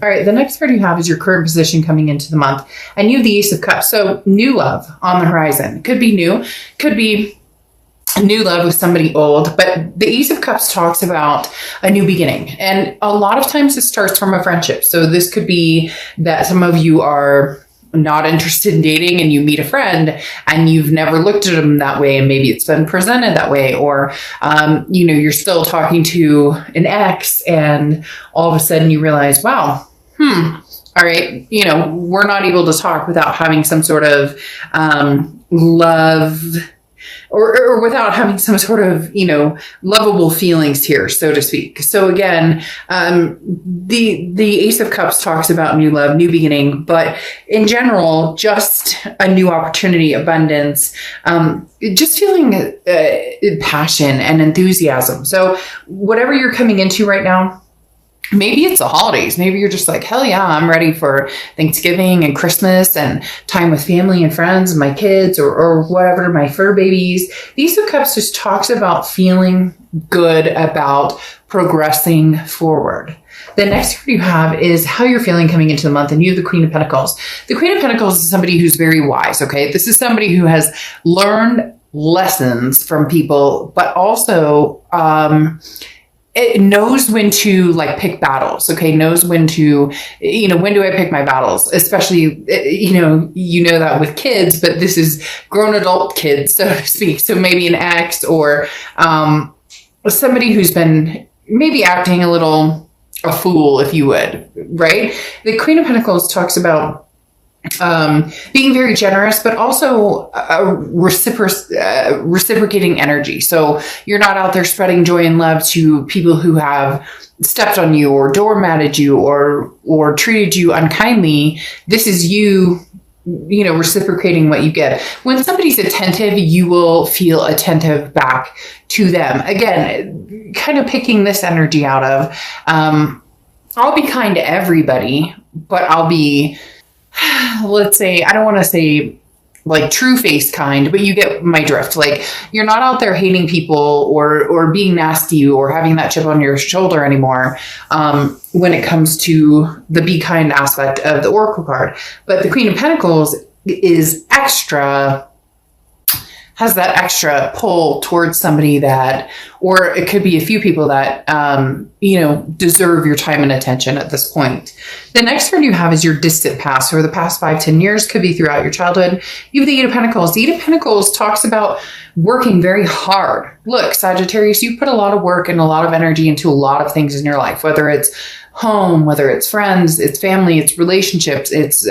All right, the next card you have is your current position coming into the month, and you have the Ace of Cups. So new love on the horizon. Could be new, could be new love with somebody old, but the Ace of Cups talks about a new beginning. And a lot of times it starts from a friendship. So this could be that some of you are not interested in dating and you meet a friend and you've never looked at them that way, and maybe it's been presented that way, or you're still talking to an ex and all of a sudden you realize, wow, all right, we're not able to talk without having some sort of love, or without having some sort of, lovable feelings here, so to speak. So again, the Ace of Cups talks about new love, new beginning, but in general, just a new opportunity, abundance, just feeling passion and enthusiasm. So whatever you're coming into right now, maybe it's the holidays. Maybe you're just like, hell yeah, I'm ready for Thanksgiving and Christmas and time with family and friends and my kids or whatever, my fur babies. The Ace of Cups just talks about feeling good about progressing forward. The next card you have is how you're feeling coming into the month, and you have the Queen of Pentacles. The Queen of Pentacles is somebody who's very wise, okay? This is somebody who has learned lessons from people, but also it knows when to pick battles, okay? Knows when to, when do I pick my battles? Especially, that with kids, but this is grown adult kids, so to speak. So maybe an ex or somebody who's been maybe acting a little a fool, if you would, right? The Queen of Pentacles talks about being very generous, but also reciprocating energy. So you're not out there spreading joy and love to people who have stepped on you or doormatted you or treated you unkindly. This is you reciprocating what you get. When somebody's attentive, you will feel attentive back to them. Again, kind of picking this energy out of, I'll be kind to everybody, but I'll be, let's say, I don't want to say true-faced kind, but you get my drift. You're not out there hating people or being nasty or having that chip on your shoulder anymore when it comes to the be kind aspect of the Oracle card. But the Queen of Pentacles is has that extra pull towards somebody that, or it could be a few people that, deserve your time and attention at this point. The next card you have is your distant past, or the past 5-10 years, could be throughout your childhood. You have the Eight of Pentacles. The Eight of Pentacles talks about working very hard. Look, Sagittarius, you put a lot of work and a lot of energy into a lot of things in your life, whether it's home, whether it's friends, it's family, it's relationships, it's,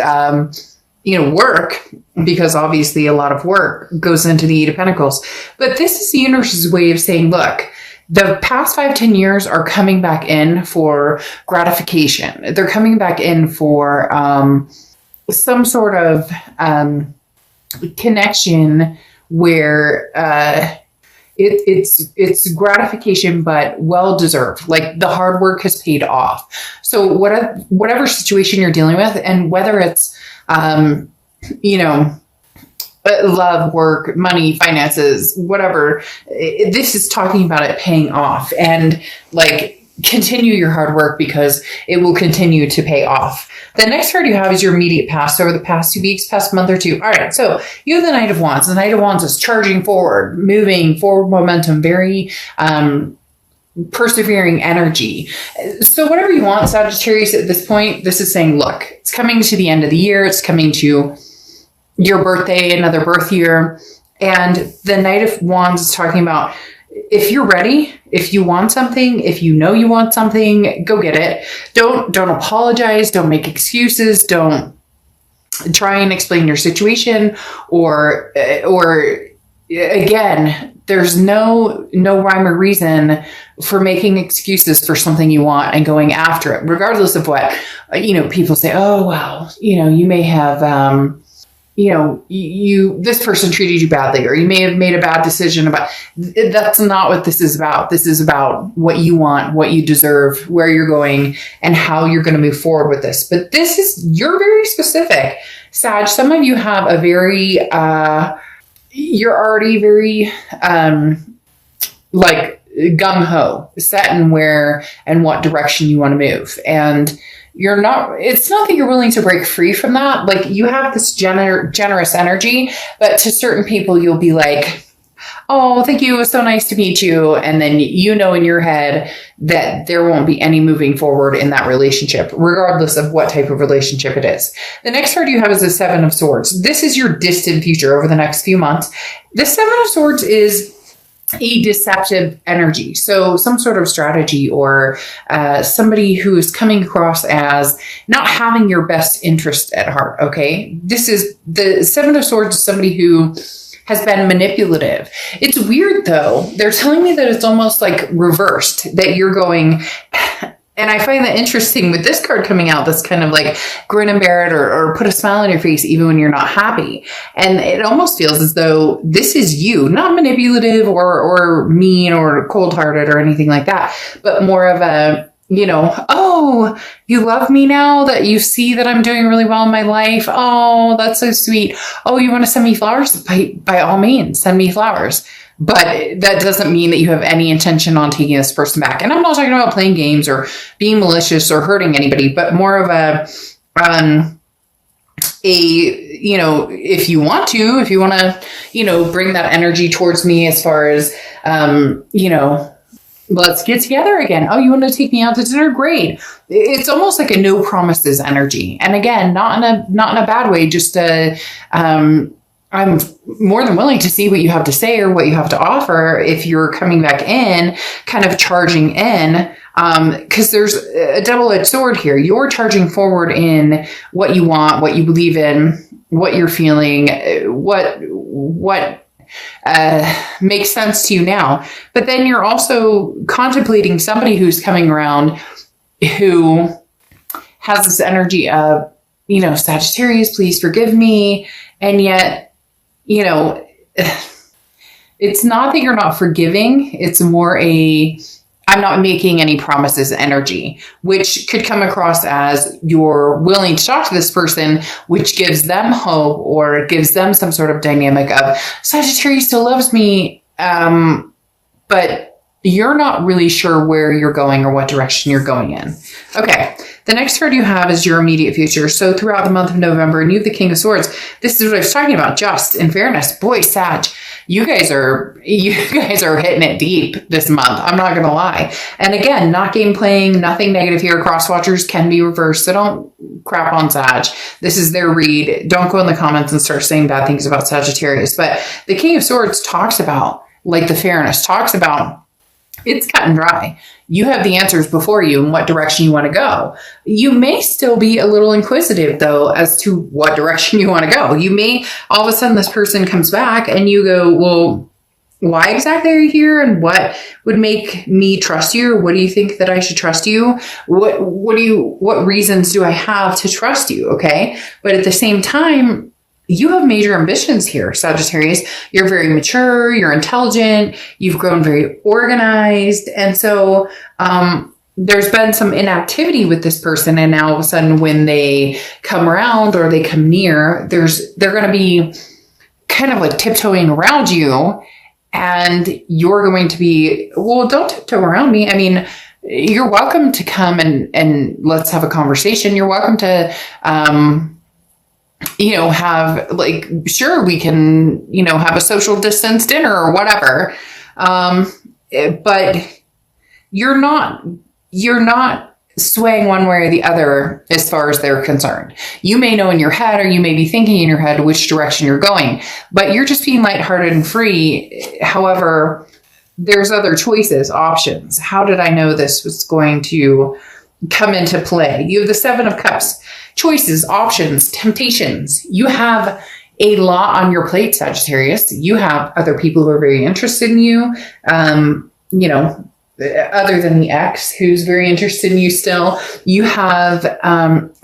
work, because obviously a lot of work goes into the Eight of Pentacles. But this is the universe's way of saying, look, the past 5-10 years are coming back in for gratification. They're coming back in for some sort of connection where it's gratification, but well-deserved. The hard work has paid off. So whatever situation you're dealing with, and whether it's love, work, money, finances, whatever, this is talking about it paying off, and continue your hard work because it will continue to pay off. The next card you have is your immediate past, over the past 2 weeks, past month or two. All right. So you have the Knight of Wands. The Knight of Wands is charging forward, moving forward momentum, very, persevering energy. So whatever you want, Sagittarius, at this point, this is saying, look, it's coming to the end of the year. It's coming to your birthday, another birth year. And the Knight of Wands is talking about, if you're ready, if you want something, if you know you want something, go get it. Don't apologize. Don't make excuses. Don't try and explain your situation, or again, there's no rhyme or reason for making excuses for something you want and going after it, regardless of what, people say, oh, well, you may have, this person treated you badly, or you may have made a bad decision about. That's not what this is about. This is about what you want, what you deserve, where you're going, and how you're going to move forward with this. But you're very specific, Sag. Some of you have a very, you're already very, gung-ho, set in where and what direction you want to move. And it's not that you're willing to break free from that. Like, you have this generous energy, but to certain people, you'll be like, oh, thank you. It was so nice to meet you. And then you know in your head that there won't be any moving forward in that relationship, regardless of what type of relationship it is. The next card you have is the Seven of Swords. This is your distant future over the next few months. The Seven of Swords is a deceptive energy. So some sort of strategy, or somebody who is coming across as not having your best interest at heart. Okay. This is the Seven of Swords is somebody who has been manipulative. It's weird though. They're telling me that it's almost like reversed, that you're going, and I find that interesting with this card coming out, this kind of like grin and bear it, or put a smile on your face even when you're not happy. And it almost feels as though this is you, not manipulative or mean or cold-hearted or anything like that, but more of a, oh, you love me now that you see that I'm doing really well in my life. Oh, that's so sweet. Oh, you want to send me flowers? By all means, send me flowers. But that doesn't mean that you have any intention on taking this person back. And I'm not talking about playing games or being malicious or hurting anybody, but more of if you want to, bring that energy towards me as far as, let's get together again. Oh, you want to take me out to dinner? Great. It's almost like a no promises energy. And again, not in a bad way, just I'm more than willing to see what you have to say or what you have to offer if you're coming back in, kind of charging in, because there's a double-edged sword here. You're charging forward in what you want, what you believe in, what you're feeling, what makes sense to you now. But then you're also contemplating somebody who's coming around who has this energy of, Sagittarius, please forgive me. And yet, it's not that you're not forgiving. It's more I'm not making any promises energy, which could come across as you're willing to talk to this person, which gives them hope or gives them some sort of dynamic of Sagittarius still loves me. But you're not really sure where you're going or what direction you're going in. Okay. The next card you have is your immediate future. So throughout the month of November, and you have the King of Swords. This is what I was talking about. Just in fairness, boy, Sag, you guys are hitting it deep this month. I'm not going to lie. And again, not game playing, nothing negative here. Cross watchers can be reversed. So don't crap on Sag. This is their read. Don't go in the comments and start saying bad things about Sagittarius. But the King of Swords talks about, like the fairness, talks about it's cut and dry. You have the answers before you and what direction you want to go. You may still be a little inquisitive, though, as to what direction you want to go. You may, all of a sudden, this person comes back and you go, well, why exactly are you here? And what would make me trust you? What do you think that I should trust you? What reasons do I have to trust you? Okay. But at the same time, you have major ambitions here, Sagittarius. You're very mature, you're intelligent, you've grown very organized. And so there's been some inactivity with this person. And now all of a sudden when they come around or they come near, they're going to be kind of like tiptoeing around you. And you're going to be, well, don't tiptoe around me. I mean, you're welcome to come and let's have a conversation. You're welcome to, have sure, we can, have a social distance dinner or whatever. But you're not swaying one way or the other as far as they're concerned. You may know in your head, or you may be thinking in your head which direction you're going, but you're just being lighthearted and free. However, there's other choices, options. How did I know this was going to come into play? You have the Seven of Cups. Choices, options, temptations. You have a lot on your plate, Sagittarius. You have other people who are very interested in you, other than the ex who's very interested in you still. You have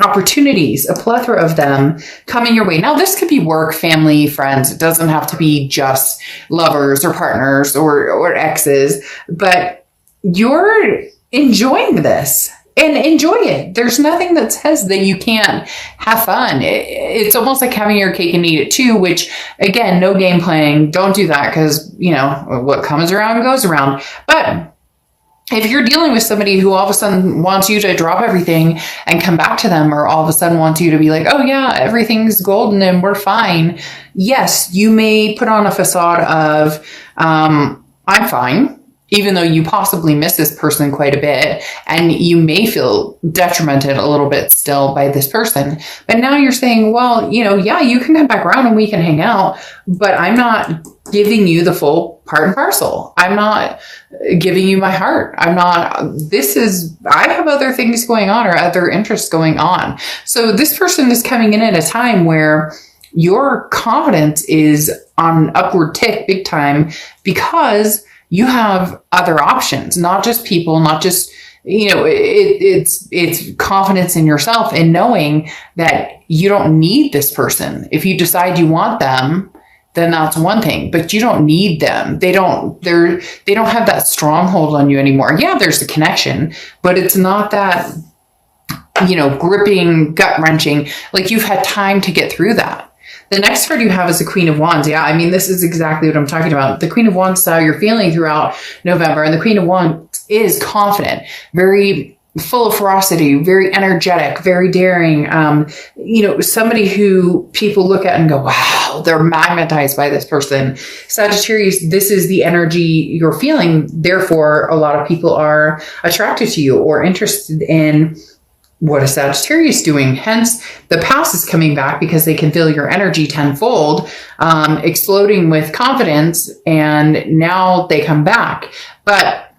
opportunities, a plethora of them coming your way. Now, this could be work, family, friends. It doesn't have to be just lovers or partners or exes, but you're enjoying this. And enjoy it. There's nothing that says that you can't have fun. It's almost like having your cake and eat it too, which, again, no game playing. Don't do that because, what comes around goes around. But if you're dealing with somebody who all of a sudden wants you to drop everything and come back to them, or all of a sudden wants you to be like, oh yeah, everything's golden and we're fine. Yes, you may put on a facade of, I'm fine, even though you possibly miss this person quite a bit, and you may feel detrimented a little bit still by this person. But now you're saying, well, yeah, you can come back around and we can hang out, but I'm not giving you the full part and parcel. I'm not giving you my heart. I have other things going on, or other interests going on. So this person is coming in at a time where your confidence is on an upward tick big time, because you have other options, not just people, not just, it's confidence in yourself and knowing that you don't need this person. If you decide you want them, then that's one thing, but you don't need them. They don't have that stronghold on you anymore. Yeah, there's a connection, but it's not that, gripping, gut wrenching. Like, you've had time to get through that. The next card you have is the Queen of Wands. Yeah, I mean, this is exactly what I'm talking about. The Queen of Wands is how you're feeling throughout November. And the Queen of Wands is confident, very full of ferocity, very energetic, very daring. Somebody who people look at and go, wow, they're magnetized by this person. Sagittarius, this is the energy you're feeling. Therefore, a lot of people are attracted to you or interested in what is Sagittarius doing. Hence, the past is coming back because they can feel your energy tenfold, exploding with confidence, and now they come back. But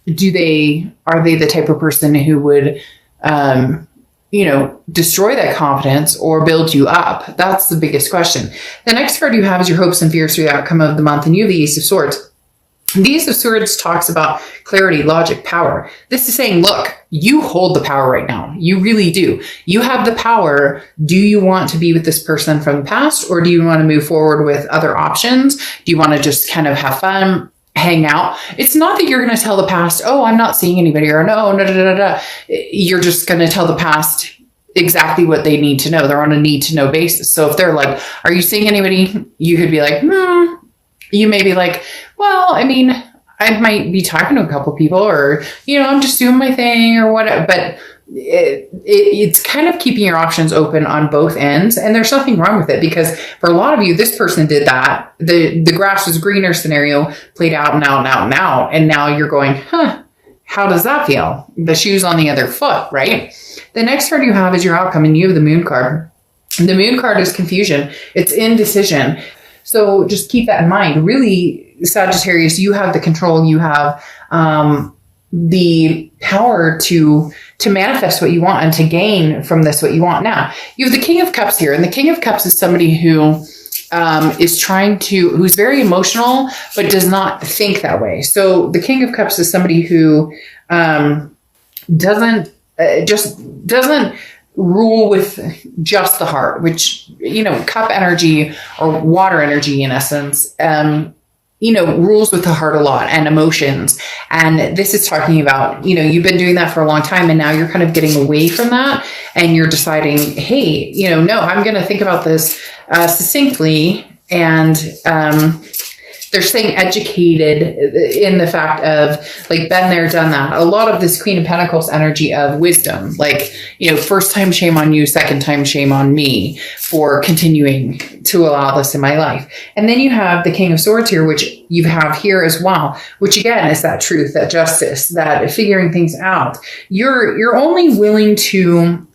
are they the type of person who would, destroy that confidence or build you up? That's the biggest question. The next card you have is your hopes and fears for the outcome of the month, and you have the Ace of Swords. The Ace of Swords talks about clarity, logic, power. This is saying, look, you hold the power right now. You really do. You have the power. Do you want to be with this person from the past, or do you want to move forward with other options? Do you want to just kind of have fun, hang out? It's not that you're going to tell the past, oh, I'm not seeing anybody, or no. You're just going to tell the past exactly what they need to know. They're on a need to know basis. So if they're like, are you seeing anybody? You could be like, You may be like, well, I mean, I might be talking to a couple people, or, I'm just doing my thing or whatever. But it's kind of keeping your options open on both ends. And there's nothing wrong with it, because for a lot of you, this person did that. The grass was greener scenario played out and out and out and out. And now you're going, how does that feel? The shoe's on the other foot, right? The next card you have is your outcome, and you have the Moon card. The Moon card is confusion. It's indecision. So just keep that in mind. Really, Sagittarius, you have the control. You have the power to manifest what you want and to gain from this what you want. Now, you have the King of Cups here. And the King of Cups is somebody who who's very emotional, but does not think that way. So the King of Cups is somebody who doesn't rule with just the heart, which, cup energy or water energy in essence, rules with the heart a lot, and emotions. And this is talking about, you've been doing that for a long time, and now you're kind of getting away from that, and you're deciding, hey, no, I'm going to think about this succinctly. And they're saying educated in the fact of, like, been there, done that. A lot of this Queen of Pentacles energy of wisdom, like, first time shame on you, second time shame on me for continuing to allow this in my life. And then you have the King of Swords here, which you have here as well, which again is that truth, that justice, that figuring things out. You're only willing to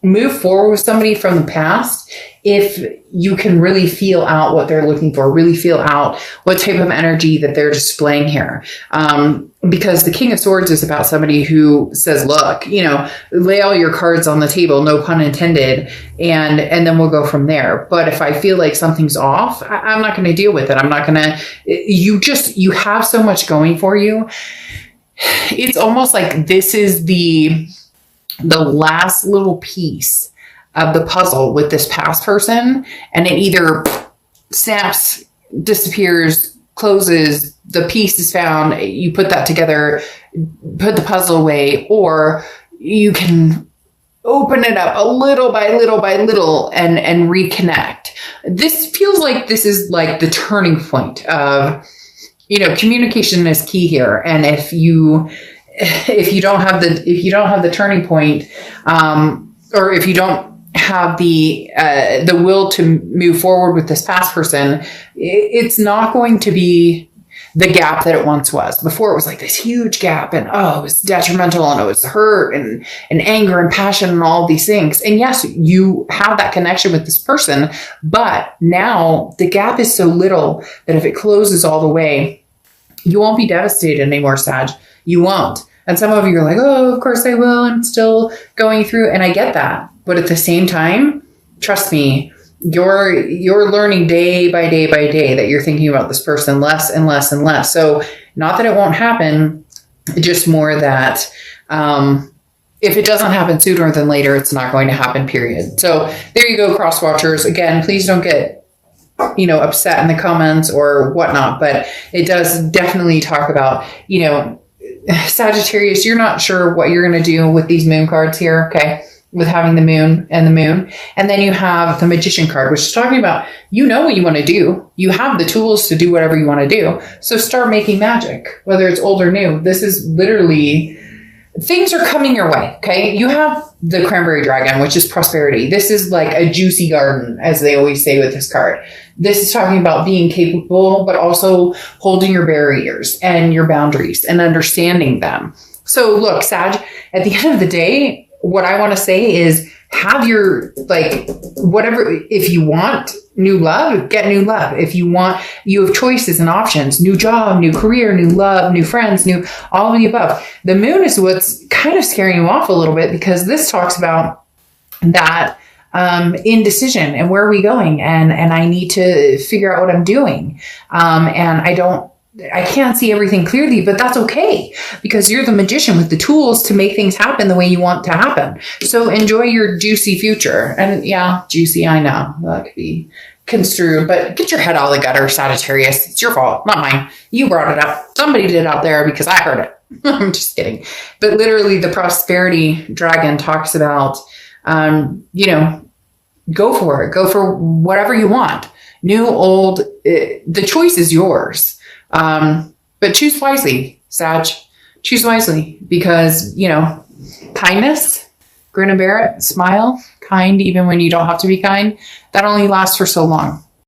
move forward with somebody from the past if you can really feel out what they're looking for, really feel out what type of energy that they're displaying here. Because the King of Swords is about somebody who says, look, lay all your cards on the table, no pun intended, and then we'll go from there. But if I feel like something's off, I'm not going to deal with it. I'm not going to, you have so much going for you. It's almost like this is the last little piece of the puzzle with this past person, and it either snaps, disappears, closes, the piece is found, you put that together, put the puzzle away, or you can open it up a little by little by little and reconnect. This feels like this is like the turning point of, communication is key here. And if you if you don't have the turning point, or if you don't have the will to move forward with this past person, it's not going to be the gap that it once was. Before, it was like this huge gap, and it was detrimental, and it was hurt and anger and passion and all these things. And yes, you have that connection with this person, but now the gap is so little that if it closes all the way, you won't be devastated anymore, Sag. You won't. And some of you are like, oh, of course I will. I'm still going through. And I get that. But at the same time, trust me, you're learning day by day by day that you're thinking about this person less and less and less. So not that it won't happen, just more that if it doesn't happen sooner than later, it's not going to happen, period. So there you go, cross watchers. Again, please don't get upset in the comments or whatnot, but it does definitely talk about, Sagittarius, you're not sure what you're going to do with these moon cards here. Okay. With having the moon. And then you have the Magician card, which is talking about, what you want to do. You have the tools to do whatever you want to do. So start making magic, whether it's old or new. This is literally, things are coming your way. Okay. You have the Cranberry Dragon, which is prosperity. This is like a juicy garden, as they always say with this card. This is talking about being capable, but also holding your barriers and your boundaries and understanding them. So look, Sag, at the end of the day, what I want to say is have your, whatever, if you want new love, get new love. If you have choices and options, new job, new career, new love, new friends, all of the above. The moon is what's kind of scaring you off a little bit, because this talks about that indecision and where are we going? And I need to figure out what I'm doing. And I can't see everything clearly, but that's okay, because you're the magician with the tools to make things happen the way you want to happen. So enjoy your juicy future. And yeah, juicy, I know that could be construed, but get your head out of the gutter, Sagittarius. It's your fault, not mine. You brought it up. Somebody did out there because I heard it. I'm just kidding. But literally the prosperity dragon talks about, go for it. Go for whatever you want. New, old, the choice is yours. But choose wisely, Sag. Choose wisely, because, kindness, grin and bear it, smile, kind, even when you don't have to be kind, that only lasts for so long.